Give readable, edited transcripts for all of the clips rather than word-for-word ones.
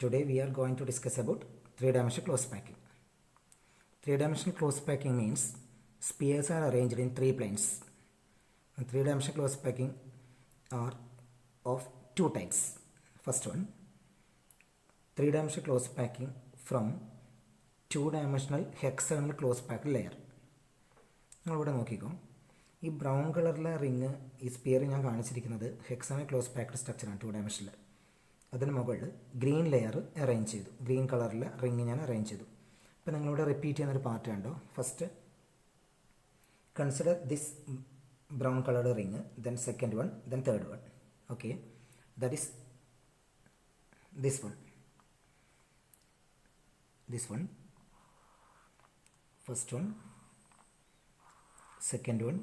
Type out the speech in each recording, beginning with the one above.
Today we are going to discuss about three-dimensional close packing. Three-dimensional close packing means spheres are arranged in three planes. And three-dimensional close packing are of two types. First one, three-dimensional close packing from two-dimensional hexagonal close packed layer. നിങ്ങളിവിടെ നോക്കിക്കോ, ഈ brown കളറിലെ ring ഈ sphere ഞാൻ കാണിച്ചിരിക്കുന്നത് hexagonal close packed സ്ട്രക്ചറാണ് to ഡയമെൻഷനിൽ. അതിന് മുകളിൽ green layer arrange ചെയ്തു, ഗ്രീൻ കളറിലെ റിങ് ഞാൻ അറേഞ്ച് ചെയ്തു. ഇപ്പോൾ നിങ്ങളിവിടെ റിപ്പീറ്റ് ചെയ്യുന്നൊരു പാർട്ട് കണ്ടോ. First consider this brown coloured ring, then second one, then third one. Okay, that is this one, first one, second one,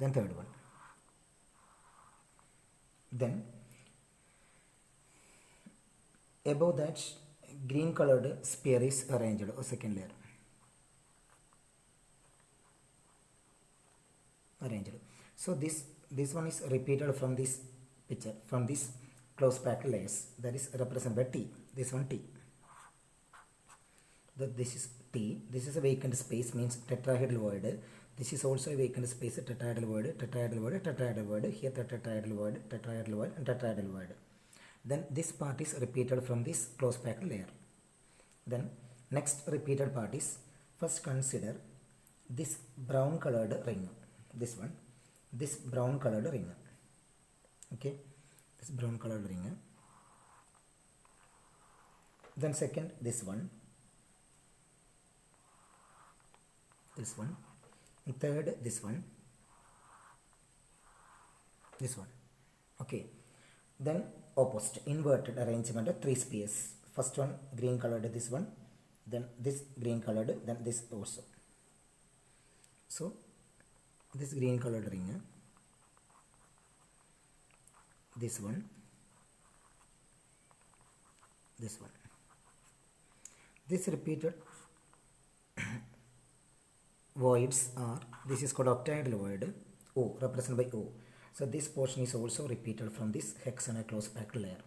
then third one. Then above that green colored sphere is arranged or second layer arranged. So this one is repeated from this picture, from this close packed layers, that is represented by T. This one T. This is T. This is a vacant space, means tetrahedral void. This is also a vacant space, tetrahedral void, tetrahedral void, tetrahedral void. Here the tetrahedral void, tetrahedral void, and tetrahedral void. Then this part is repeated from this close packed layer. Then next repeated part is, first consider this brown colored ring. This one, this brown colored ring. Okay, this brown colored ring. Then second, this one. This one, and third this one, this one. Okay, then opposite inverted arrangement of three spheres. First one green colored, this one, then this green colored, then this also. So this green colored ring, this one, this one, this repeated voids are, this is called octahedral void, O, represented by O. So this portion is also repeated from this hexagonal close packed layer,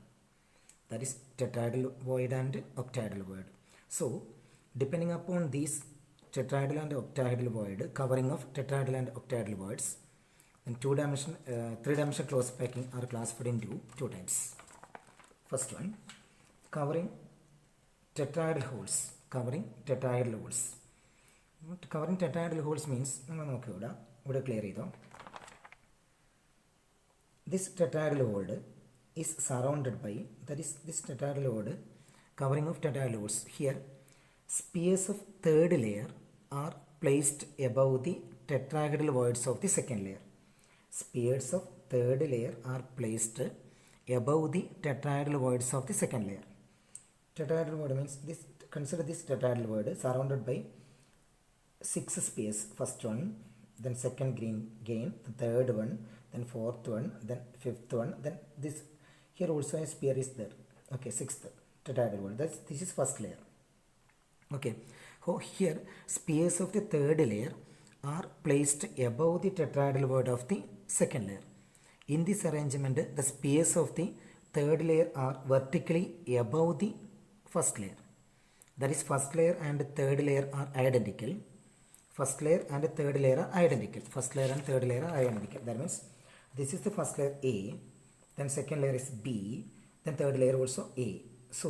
that is tetrahedral void and octahedral void. So depending upon these tetrahedral and octahedral void, covering of tetrahedral and octahedral voids, then three-dimensional close packing are classified into two types. First one, covering tetrahedral holes. Covering tetrahedral holes. Covering tetrahedral holes means, clear it. This tetrahedral void is surrounded by, that is this tetrahedral void covering of tetrahedral holes. Here spheres of third layer are placed above the tetrahedral voids of the second layer. Spheres of third layer are placed above the tetrahedral voids of the second layer. Tetrahedral void means this, consider this tetrahedral void surrounded by six spheres. First one, then second green again, the third one, then fourth one, then fifth one, then this here also a sphere is there. Okay, sixth tetrahedral void. This is first layer. Okay, so here spheres of the third layer are placed above the tetrahedral void of the second layer. In this arrangement, the spheres of the third layer are vertically above the first layer. That is, first layer and third layer are identical. First layer and third layer are identical. First layer and third layer are identical. That means this is the first layer A, then second layer is B, then third layer also A. So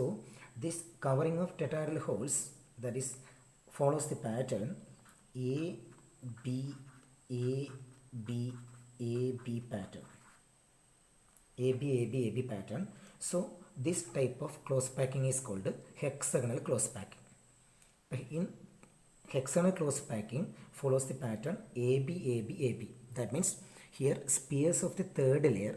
this covering of tetrahedral holes, that is, follows the pattern A B A B A B pattern. A B A B A B pattern. So this type of close packing is called hexagonal close packing. In hexagonal close packing follows the pattern AB AB AB. That means here spheres of the third layer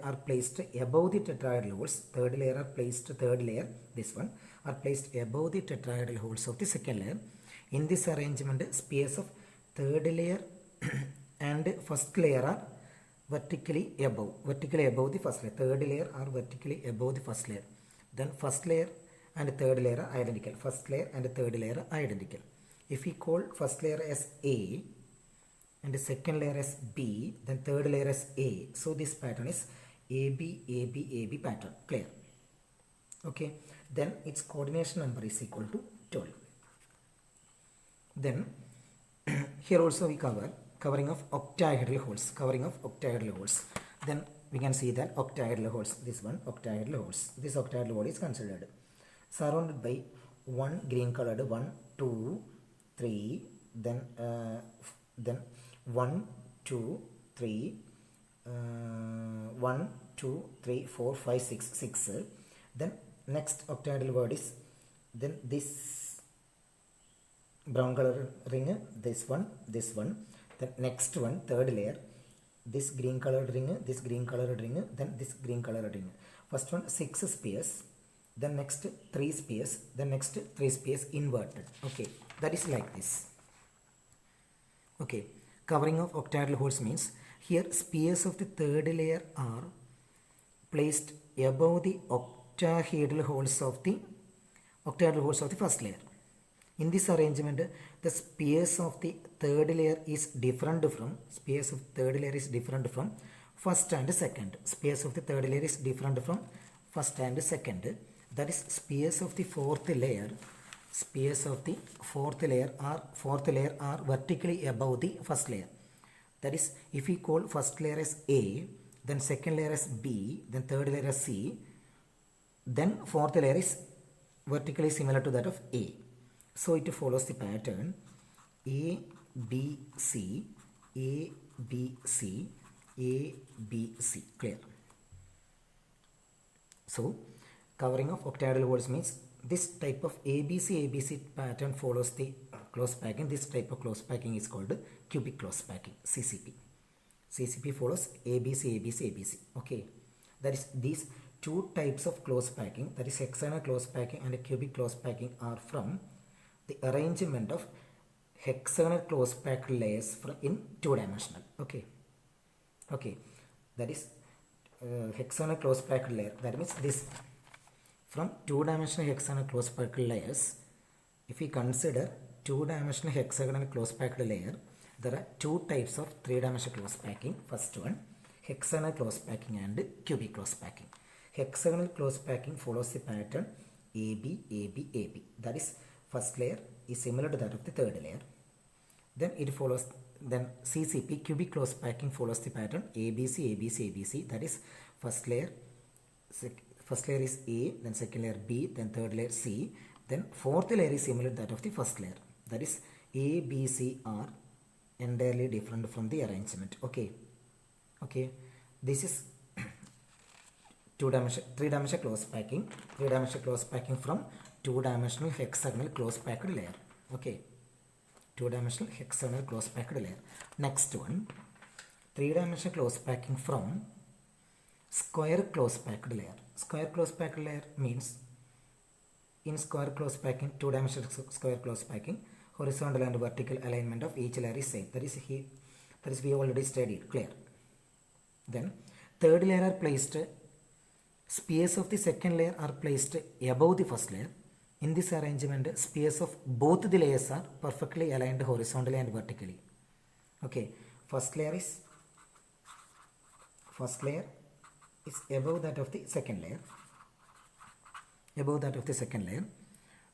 are placed above the tetrahedral holes. Third layer, this one, are placed above the tetrahedral holes of the second layer. In this arrangement, spheres of third layer and first layer are vertically above the first layer. Third layer are vertically above the first layer. Then first layer and third layer are identical. First layer and third layer are identical. If we call first layer as A and the second layer as B, then third layer as A. So this pattern is AB AB AB pattern. Clear? Okay, then its coordination number is equal to 12. Then here also we covering of octahedral holes. Then we can see that octahedral holes, this one octahedral holes, this octahedral hole is considered surrounded by one green colored 1 2 3, then 1 2 3 1 2 3 4 5 6. Then next octahedral word is, then this brown color ring, this one, then next one, third layer, this green colored ring, then this green colored ring. First one 6 spheres, then next 3 spheres, then next 3 spheres inverted. Okay, that is like this. Okay, covering of octahedral holes means here spheres of the third layer are placed above the octahedral holes of the first layer. In this arrangement, the spheres of the third layer is different from first and second. Spheres of the third layer is different from first and second. That is, spheres of the fourth layer are vertically above the first layer. That is, if we call first layer as A, then second layer as B, then third layer as C, then fourth layer is vertically similar to that of A. So it follows the pattern A, B, C, A, B, C, A, B, C. Clear? So, covering of octahedral holes means this type of ABC pattern follows the close packing. This type of close packing is called cubic close packing, CCP. CCP follows ABC. Okay, that is, these two types of close packing, that is hexagonal close packing and cubic close packing, are from the arrangement of hexagonal close packed layers in two-dimensional. Okay, that is hexagonal close packed layer. That means this, from two-dimensional hexagonal close packed layers, if we consider two-dimensional hexagonal close packed layer, there are two types of three-dimensional close packing. First one, hexagonal close packing and cubic close packing. Hexagonal close packing follows the pattern AB. That is, first layer is similar to that of the third layer. Then CCP, cubic close packing, follows the pattern ABC. That is, first layer is A, then second layer B, then third layer C, then fourth layer is similar to that of the first layer. That is, A, B, C are entirely different from the arrangement. Okay, this is three-dimensional close packing. Three-dimensional close packing from two-dimensional hexagonal close packed layer. Okay, two-dimensional hexagonal close packed layer. Next one, three-dimensional close packing from square close packed layer. Square close packed layer means, in square close packing, two-dimensional square close packing, horizontal and vertical alignment of each layer is same. That is we already studied. Clear? Then third layer are placed, spheres of the second layer are placed above the first layer. In this arrangement, spheres of both the layers are perfectly aligned horizontally and vertically. Okay, first layer is above that of the second layer.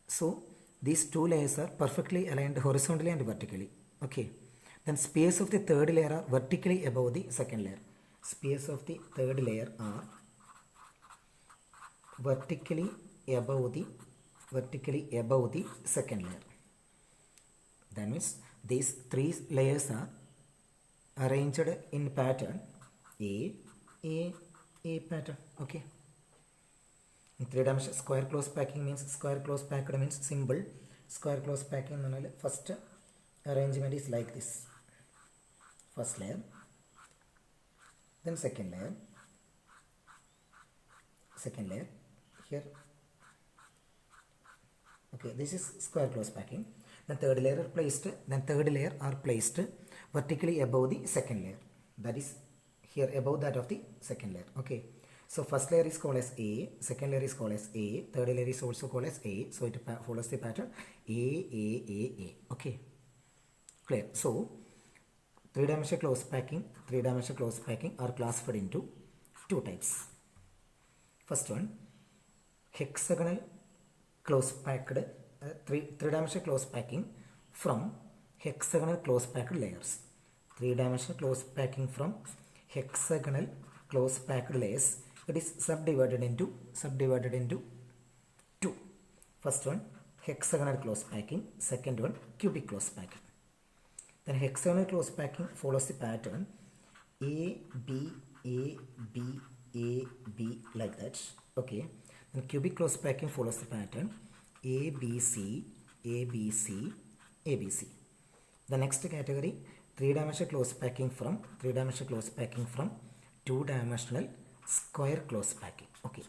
So these two layers are perfectly aligned horizontally and vertically. Okay, then spheres of the third layer are vertically above the second layer. Spheres of the third layer are vertically above the second layer. That means these three layers are arranged in pattern A pattern. Okay, in three-dimensional square close packing means, symbol square close packing. First arrangement is like this: first layer, then second layer here. Okay, this is square close packing. Then third layer are placed vertically above the second layer. That is here above that of the second layer. Okay, so first layer is called as A, second layer is called as A, third layer is also called as A. So it follows the pattern A. Okay, clear? So three-dimensional close packing are classified into two types. First one, hexagonal close packed three-dimensional close packing from hexagonal close packed layers. Three-dimensional close packing from hexagonal close packed layers. It is subdivided into two. First one hexagonal close packing, second one cubic close packing. Then hexagonal close packing follows the pattern A B A B A B like that. Okay. Then cubic close packing follows the pattern A B C A B C A B C. The next category three-dimensional close packing from two-dimensional square close packing. Okay.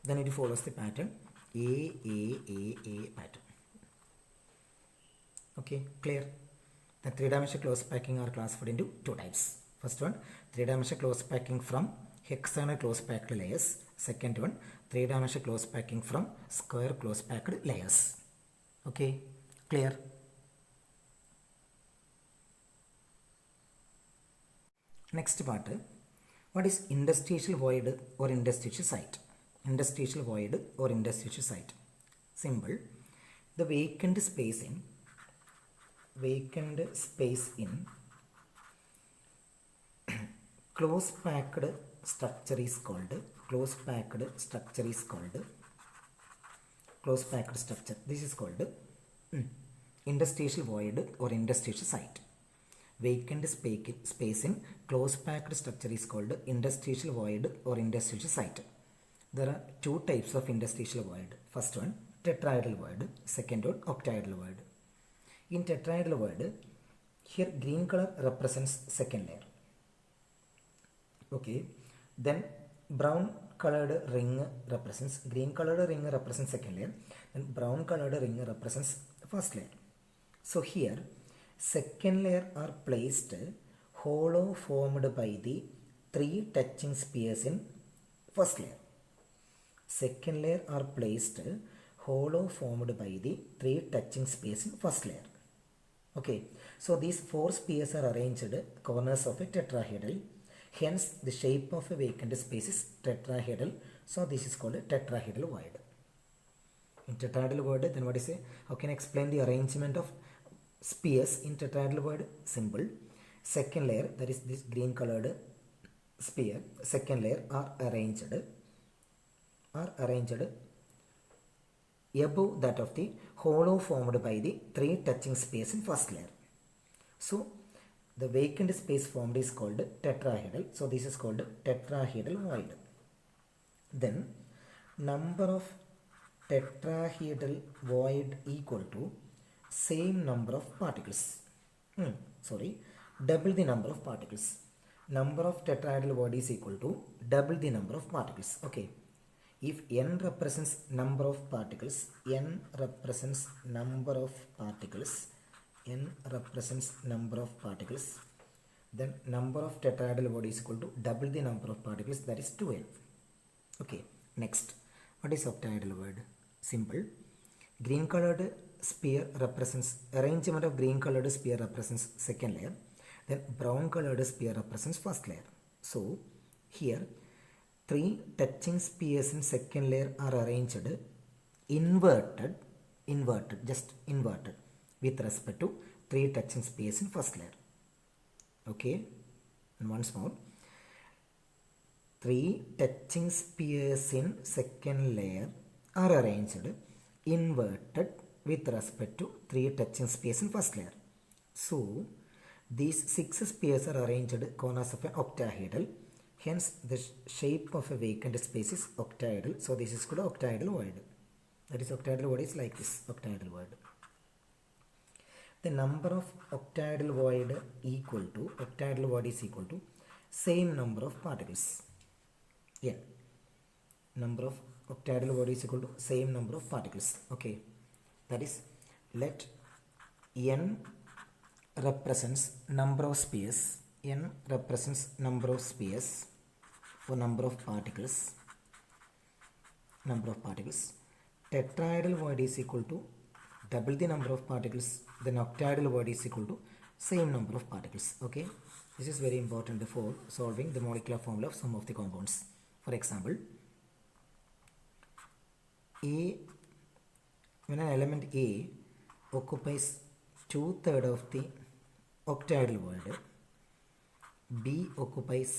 Then it follows the pattern A pattern. Okay, clear? The three-dimensional close packing are classified into two types. First one, three-dimensional close packing from hexagonal close packed layers. Second one, three-dimensional close packing from square close packed layers. Okay, clear? Next part, what is interstitial void or interstitial site? Interstitial void or interstitial site. Simple. The vacant space in close packed structure is called this is called interstitial void or interstitial site. Vacant space in close packed structure is called interstitial void or interstitial site. There are two types of interstitial void. First one tetrahedral void, second one octahedral void. In tetrahedral void, here green color represents second layer. Okay, then brown colored ring represents second layer, and brown colored ring represents first layer. So here second layer are placed hollow formed by the three touching spheres in first layer. Second layer are placed hollow formed by the three touching spheres in first layer. Okay, so these four spheres are arranged corners of a tetrahedral. Hence, the shape of a vacant space is tetrahedral. So, this is called a tetrahedral void. In tetrahedral void, then what is it? How can I explain the arrangement of spheres in tetrahedral void? Simple. Second layer, that is this green colored sphere, second layer are arranged above that of the hollow formed by the three touching space in first layer. So, the vacant space formed is called tetrahedral. So, this is called tetrahedral void. Then, number of tetrahedral void equal to same number of particles. Double the number of particles. Number of tetrahedral void is equal to double the number of particles. Okay. If n represents number of particles, then number of tetrahedral void is equal to double the number of particles, that is 2n. Okay, next, what is octahedral void? Simple. Green colored sphere represents, arrangement of green colored sphere represents second layer, then brown colored sphere represents first layer. So, here three touching spheres in second layer are arranged inverted with respect to three touching spheres in first layer. Okay, and once more, three touching spheres in second layer are arranged inverted with respect to three touching spheres in first layer. So, these six spheres are arranged corners of an octahedral. Hence, the shape of a vacant space is octahedral. So, this is called octahedral void. That is, octahedral void is like this, octahedral void. The number of octahedral void is equal to same number of particles. N. Number of octahedral void is equal to same number of particles. Okay. That is, let n represents number of spheres. N represents number of spheres or number of particles. Tetrahedral void is equal to double the number of particles. Then octahedral void is equal to same number of particles. Okay, this is very important for solving the molecular formula of some of the compounds. For example, A, when an element A occupies 2/3 of the octahedral void, B occupies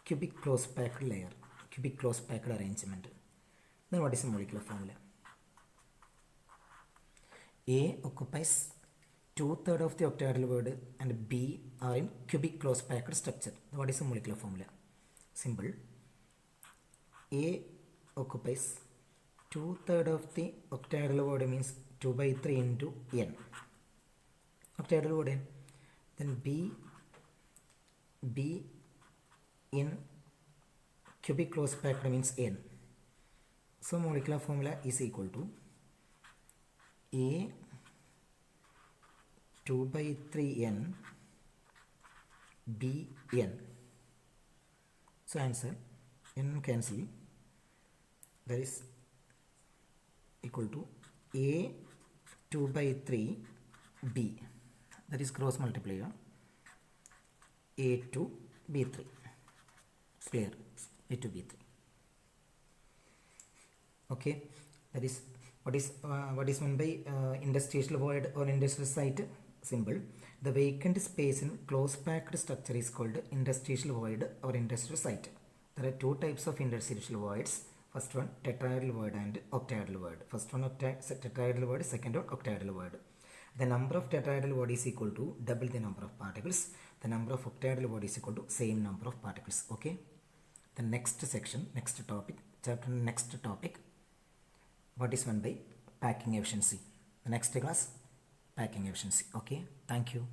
cubic close packed layer, cubic close packed arrangement. Then what is the molecular formula? A occupies 2/3 of the octahedral void and B are in cubic close packed structure. What is the molecular formula? Simple. A occupies 2/3 of the octahedral void means 2/3 into n. Octahedral void n. Then B in cubic close packed means n. So molecular formula is equal to A 2/3n B n. So answer n cancel, that is equal to A 2/3 B, that is cross multiplier A to B3. Clear? A to B3. Okay, that is what is meant by interstitial void or interstitial site. Simple. The vacant space in close packed structure is called interstitial void or interstitial site. There are two types of interstitial voids. First one tetrahedral void and octahedral void. First one tetrahedral void, second one octahedral void. The number of tetrahedral void is equal to double the number of particles. The number of octahedral void is equal to same number of particles. Okay. The next section, next topic, chapter next topic, what is meant by packing efficiency. The next class, packing efficiency. Okay, thank you.